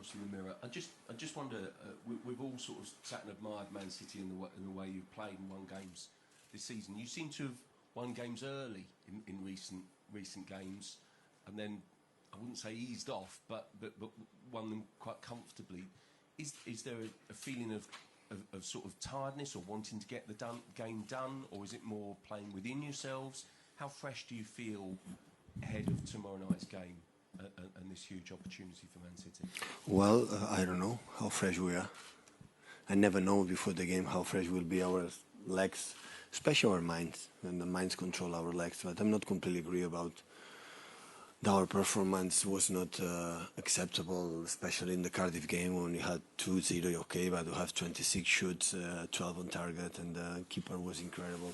yourselves in the mirror. I just wonder. We've all sort of sat and admired Man City in the way you've played and won games this season. You seem to have won games early in recent games, and then I wouldn't say eased off, but won them quite comfortably. Is there a feeling of sort of tiredness or wanting to get the game done, or is it more playing within yourselves? How fresh do you feel ahead of tomorrow night's game and this huge opportunity for Man City? Well, I don't know how fresh we are. I never know before the game how fresh will be our legs, especially our minds, and the minds control our legs. But I'm not completely agree about our performance was not acceptable, especially in the Cardiff game when we had 2-0, okay, but we have 26 shoots, 12 on target, and the keeper was incredible.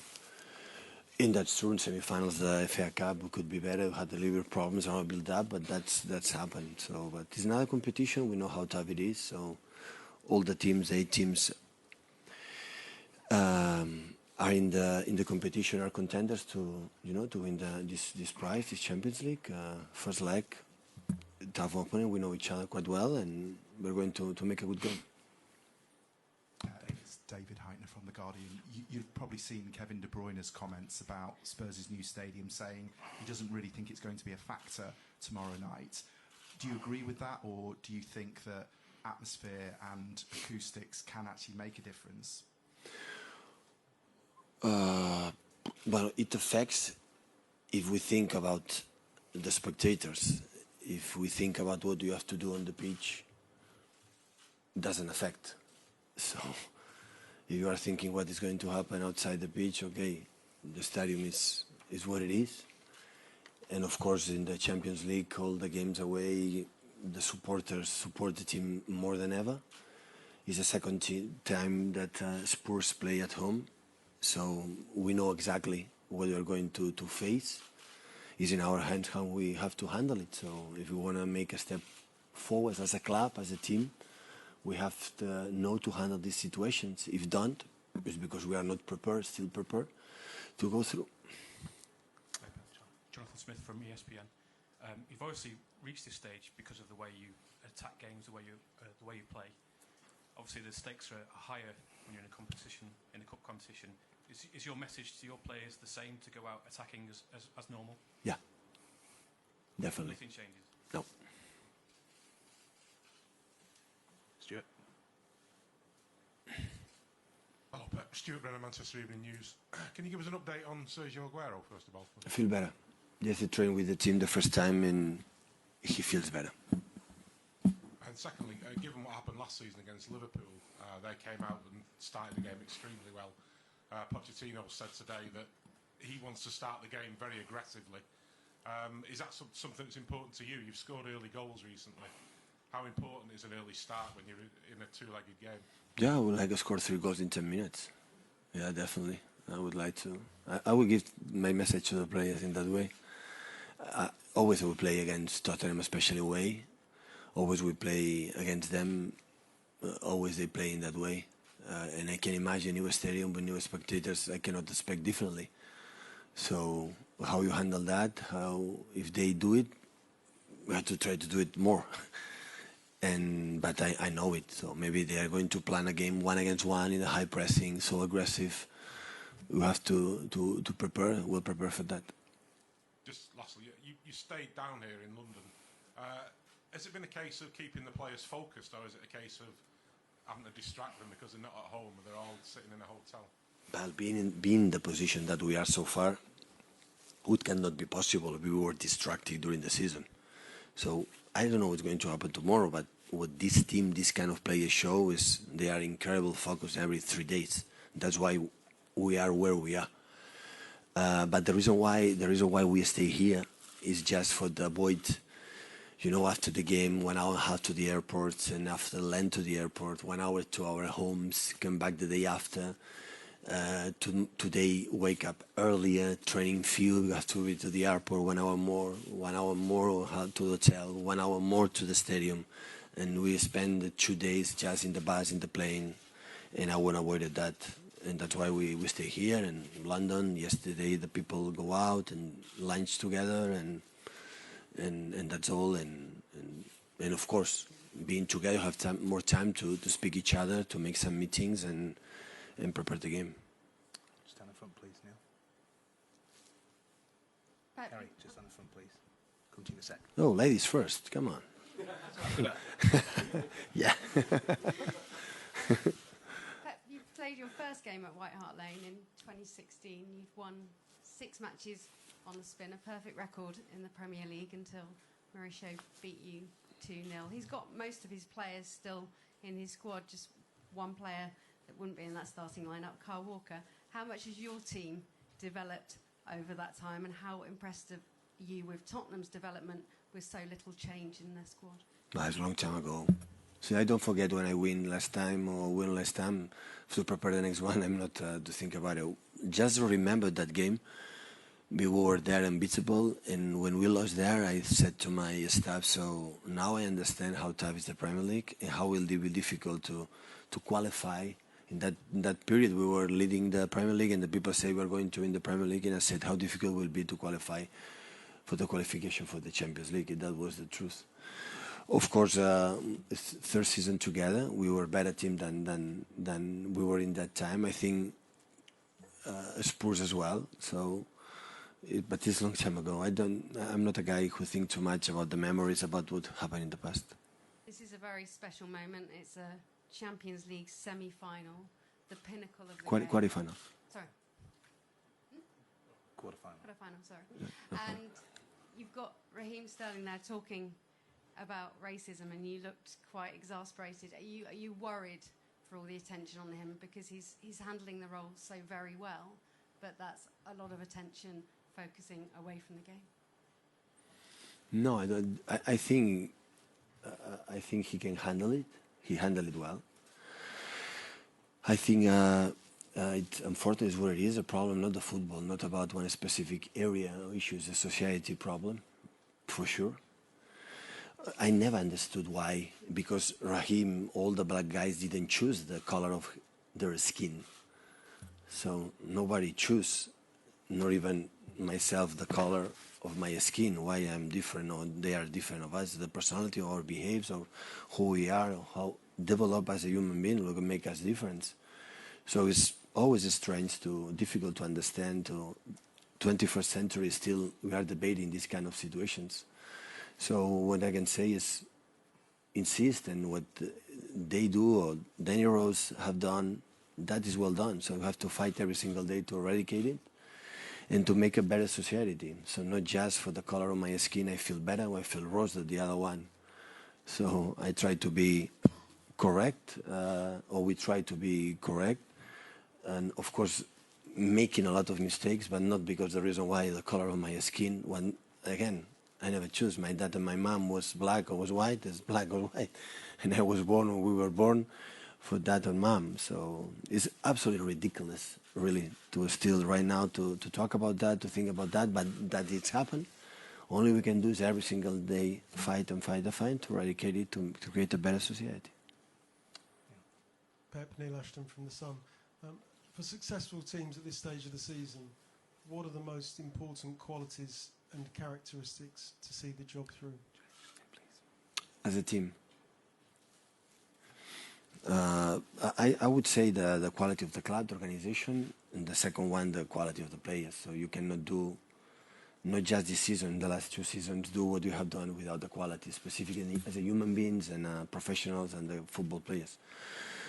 In that true, in semi-finals, the FA Cup, we could be better. We had a little problems around build up, but that's happened. So, but it's not a competition. We know how tough it is. So, all the teams, 8 teams, are in the competition, are contenders to win this prize, this Champions League. First leg, tough opponent. We know each other quite well, and we're going to make a good game. It's David Heitner from The Guardian. You've probably seen Kevin De Bruyne's comments about Spurs' new stadium, saying he doesn't really think it's going to be a factor tomorrow night. Do you agree with that, or do you think that atmosphere and acoustics can actually make a difference? Well, it affects if we think about the spectators. If we think about what you have to do on the pitch, it doesn't affect. So, if you are thinking what is going to happen outside the pitch, okay, the stadium is what it is. And of course, in the Champions League, all the games away, the supporters support the team more than ever. It's the second time that Spurs play at home. So we know exactly what we are going to face. It's in our hands how we have to handle it. So if we want to make a step forward as a club, as a team, we have to know to handle these situations. If don't, it's because we are not prepared, still prepared to go through. Jonathan Smith from ESPN. You've obviously reached this stage because of the way you attack games, the way you play. Obviously, the stakes are higher when you're in a competition, in a cup competition. Is your message to your players the same, to go out attacking as normal? Yeah, definitely. Nothing changes? No. Stuart. Hello, Pep. Stuart Brennan, Manchester Evening News. Can you give us an update on Sergio Aguero, first of all? I feel better. Yes, he trained with the team the first time and he feels better. And secondly, given what happened last season against Liverpool, they came out and started the game extremely well. Pochettino said today that he wants to start the game very aggressively. Is that something that's important to you? You've scored early goals recently. How important is an early start when you're in a two-legged game? Yeah, I would like to score 3 goals in 10 minutes. Yeah, definitely. I would like to. I will give my message to the players in that way. Always we play against Tottenham, especially away. Always we play against them. Always they play in that way. And I can imagine new stadium with new spectators. I cannot expect differently. So how you handle that? If they do it, we have to try to do it more. But I know it. So maybe they are going to plan a game 1-against-1 in a high pressing, so aggressive. We have to prepare. We'll prepare for that. Just lastly, you stayed down here in London. Has it been a case of keeping the players focused, or is it a case of having to distract them because they're not at home, they're all sitting in a hotel? Well, being in the position that we are so far, it cannot be possible if we were distracted during the season. So I don't know what's going to happen tomorrow, but what this team, this kind of players show is they are incredible focus every 3 days. That's why we are where we are. But the reason why we stay here is just for the avoid. After the game, 1 hour and a half to the airport, and after land to the airport, 1 hour to our homes, come back the day after. Today, wake up earlier, training field, we have to be to the airport 1 hour more to the hotel, 1 hour more to the stadium. And we spend 2 days just in the bus, in the plane, and I want to avoid that. And that's why we stay here in London. Yesterday, the people go out and lunch together, and that's all. And of course, being together, have more time to speak each other, to make some meetings and prepare the game. Just down the front, please, Neil. Pep, Harry, just down the front, please. Come to you in a sec. Oh, ladies first, come on. Yeah. Pep, you've played your first game at White Hart Lane in 2016. You've won 6 matches on the spin, a perfect record in the Premier League until Mauricio beat you 2-0. He's got most of his players still in his squad, just one player that wouldn't be in that starting lineup, Kyle Walker. How much has your team developed over that time, and how impressed are you with Tottenham's development with so little change in their squad? That's a long time ago. See, I don't forget when I win last time or win last time to prepare the next one. I'm not to think about it. Just remember that game. We were there unbeatable, and when we lost there, I said to my staff, so now I understand how tough is the Premier League and how will it be difficult to qualify. In that period, we were leading the Premier League, and the people say we're going to win the Premier League, and I said how difficult it will be to qualify for the qualification for the Champions League, and that was the truth. Of course, third season together, we were a better team than we were in that time. I think Spurs as well. So, but it's a long time ago. I'm not a guy who thinks too much about the memories about what happened in the past. This is a very special moment. It's a Champions League semi-final, the pinnacle of the game. Quarterfinal. Sorry. Quarterfinal, sorry. And you've got Raheem Sterling there talking about racism, and you looked quite exasperated. Are you worried for all the attention on him, because he's handling the role so very well, but that's a lot of attention focusing away from the game? No, I don't. I think he can handle it. He handled it well. I think it unfortunately is what it is, a problem, not the football, not about one specific area or issue, it's a society problem, for sure. I never understood why, because Raheem, all the black guys didn't choose the color of their skin. So nobody chose, not even myself, the color of my skin, why I'm different or they are different of us, the personality or our behaves or who we are, or how develop as a human being will make us different. So it's always strange, difficult to understand. 21st century still we are debating these kind of situations. So what I can say is insist, and what they do or Danny Rose have done, that is well done. So we have to fight every single day to eradicate it and to make a better society. So not just for the color of my skin, I feel better, or I feel worse than the other one. So I try to be correct, or we try to be correct. And of course, making a lot of mistakes, but not because the reason why the color of my skin, when, again, I never choose. My dad and my mom was black or was white, it's black or white. And I was born when we were born for dad and mom. So it's absolutely ridiculous, really, to still right now to talk about that, to think about that, but that it's happened. All we can do is every single day fight and fight and fight to eradicate it, to create a better society. Pep, Neil Ashton from The Sun. For successful teams at this stage of the season, what are the most important qualities and characteristics to see the job through? As a team, I would say the quality of the club, the organization, and the second one, the quality of the players. So you cannot do, not just this season, the last 2 seasons, do what you have done without the quality, specifically as a human beings and professionals and the football players.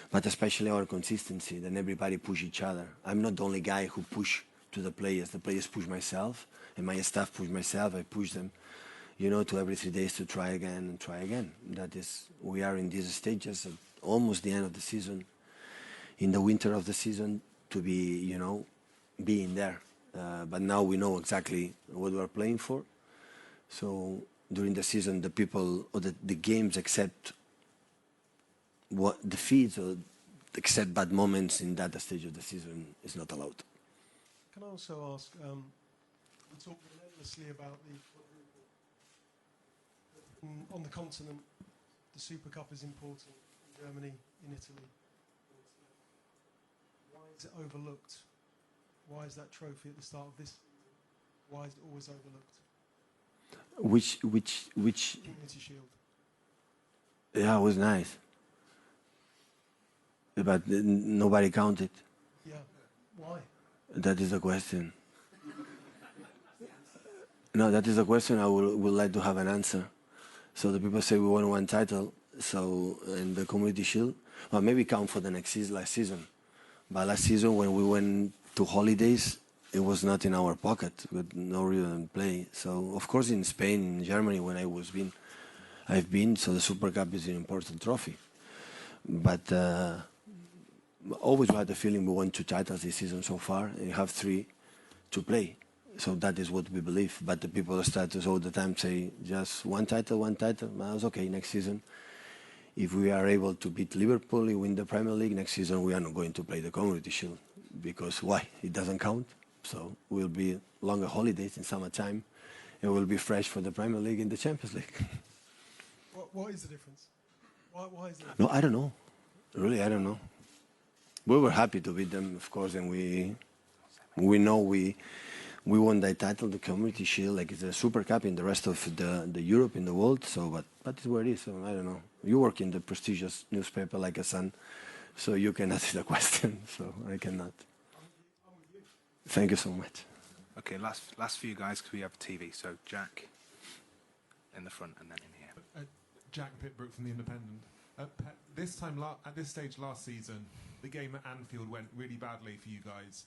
But especially our consistency, then everybody push each other. I'm not the only guy who push to the players push myself, and my staff push myself, I push them, to every 3 days to try again and try again. That is, we are in these stages at almost the end of the season, in the winter of the season, to be, being there. But now we know exactly what we are playing for. So during the season, the people, or the games accept what defeats or accept bad moments in that stage of the season is not allowed. Can I also ask, we talk relentlessly about the quadruple. On the continent, the Super Cup is important, in Germany, in Italy. Why is it overlooked? Why is that trophy at the start of this season? Why is it always overlooked? Which Community Shield. Yeah, it was nice. But nobody counted. Yeah. Why? That is the question. No, that is the question I would like to have an answer. So the people say we won one title, so in the Community Shield, well, maybe count for the next season, last season. But last season when we went to holidays, it was not in our pocket with no real play. So of course in Spain, in Germany, when I've been. So the Super Cup is an important trophy. But always had the feeling we won 2 titles this season so far, and you have 3 to play. So that is what we believe. But the people start to all the time say, just one title. Well, it's okay, next season. If we are able to beat Liverpool, we win the Premier League, next season we are not going to play the Community Shield. Because why? It doesn't count. So we'll be longer holidays in summertime, and we'll be fresh for the Premier League and the Champions League. What is the difference? Why is that? No, I don't know. Really, I don't know. We were happy to beat them, of course, and we know we won that title, the Community Shield, like it's a Super Cup in the rest of the Europe, in the world. So, but it's where it is. So I don't know. You work in the prestigious newspaper like a Sun, so you can answer the question. So I cannot. Thank you so much. Okay, last few guys because we have TV. So Jack in the front and then in here. Jack Pitbrook from The Independent. This time, at this stage last season, the game at Anfield went really badly for you guys.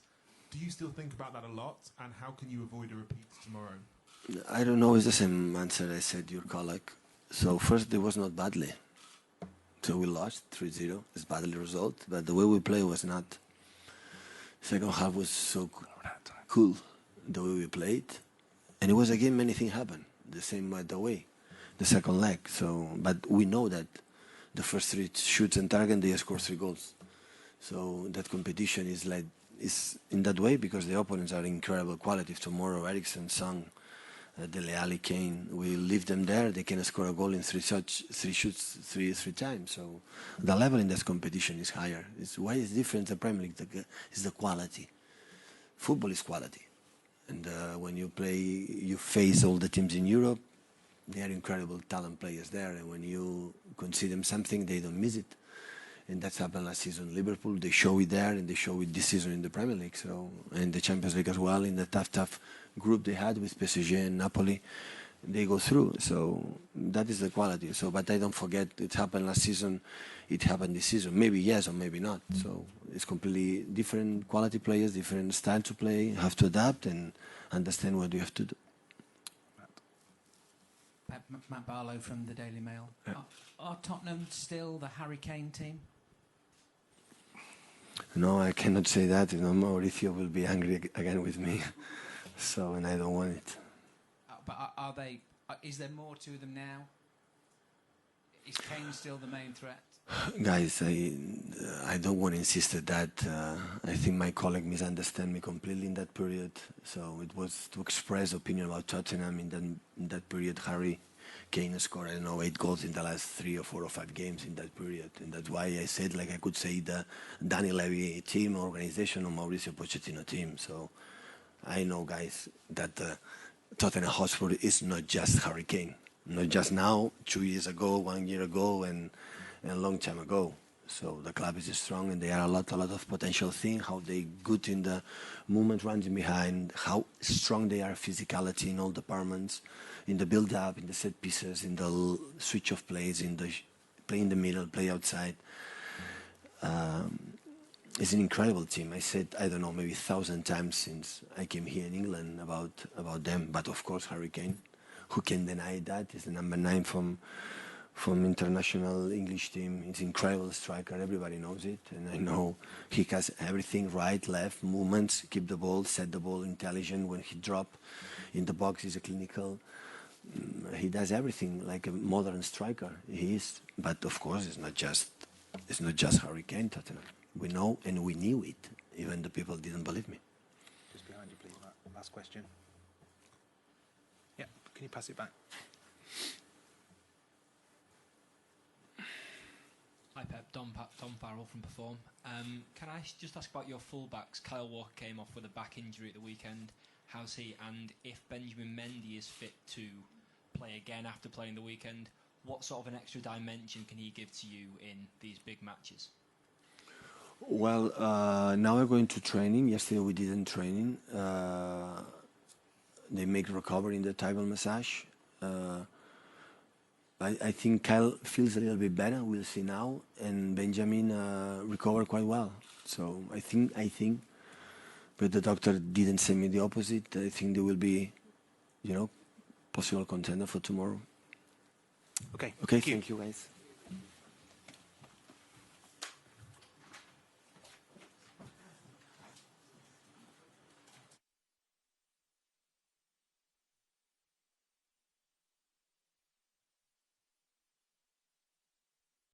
Do you still think about that a lot, and how can you avoid a repeat tomorrow? I don't know. It's the same answer I said, your colleague. So first, it was not badly. So we lost 3-0. It's badly result, but the way we play was not. Second half was so cool, the way we played. And it was again, many things happened. The same the way, the second leg. So, but we know that the first 3 shoots and target, they score 3 goals. So that competition is in that way because the opponents are incredible quality. Tomorrow, Eriksen, Song, Dele Alli, Kane, we leave them there. They can score a goal in 3 shoots, three times. So the level in this competition is higher. It's why it's different. The Premier League is the quality. Football is quality, and when you play, you face all the teams in Europe. They are incredible talent players there, and when you concede them something, they don't miss it. And that's happened last season. Liverpool, they show it there, and they show it this season in the Premier League. So, and the Champions League as well, in the tough group they had with PSG and Napoli, they go through. So that is the quality. So, but I don't forget, it happened last season, it happened this season. Maybe yes or maybe not. So it's completely different quality players, different style to play. You have to adapt and understand what you have to do. Matt Barlow from the Daily Mail. Yeah. Are Tottenham still the Harry Kane team? No, I cannot say that. You know, Mauricio will be angry again with me. So, and I don't want it. But are they? Is there more to them now? Is Kane still the main threat? Guys, I don't want to insist at that. I think my colleague misunderstood me completely in that period. So it was to express opinion about Tottenham in that period. Harry Kane scored, I don't know, 8 goals in the last 3 or 4 or 5 games in that period. And that's why I said, like I could say the Dani Levy team, organization, or Mauricio Pochettino team. So I know, guys, that Tottenham Hotspur is not just Harry Kane. Not just now, 2 years ago, 1 year ago, and a long time ago. So the club is strong, and they are a lot of potential things. How they good in the movement, running behind. How strong they are, physicality in all departments, in the build-up, in the set pieces, in the switch of plays, in the play in the middle, play outside. It's an incredible team. I said, I don't know, maybe 1,000 times since I came here in England about them. But of course, Harry Kane, who can deny that? Is the number 9 from international English team. He's an incredible striker. Everybody knows it. And I know he has everything right, left, movements, keep the ball, set the ball, intelligent. When he drop in the box, he's a clinical. He does everything like a modern striker. He is. But of course, it's not just Harry Kane, Tottenham. We know and we knew it. Even the people didn't believe me. Just behind you, please, Matt. Last question. Yeah, can you pass it back? Hi Pep, Dom Farrell from Perform. Can I just ask about your fullbacks? Kyle Walker came off with a back injury at the weekend. How's he? And if Benjamin Mendy is fit to play again after playing the weekend, what sort of an extra dimension can he give to you in these big matches? Well, now we're going to training. Yesterday we didn't training. They make recovery in the table massage. I think Kyle feels a little bit better. We'll see now, and Benjamin recovered quite well. So I think, but the doctor didn't say me the opposite. I think they will be, possible contender for tomorrow. Okay. Okay. Thank you guys.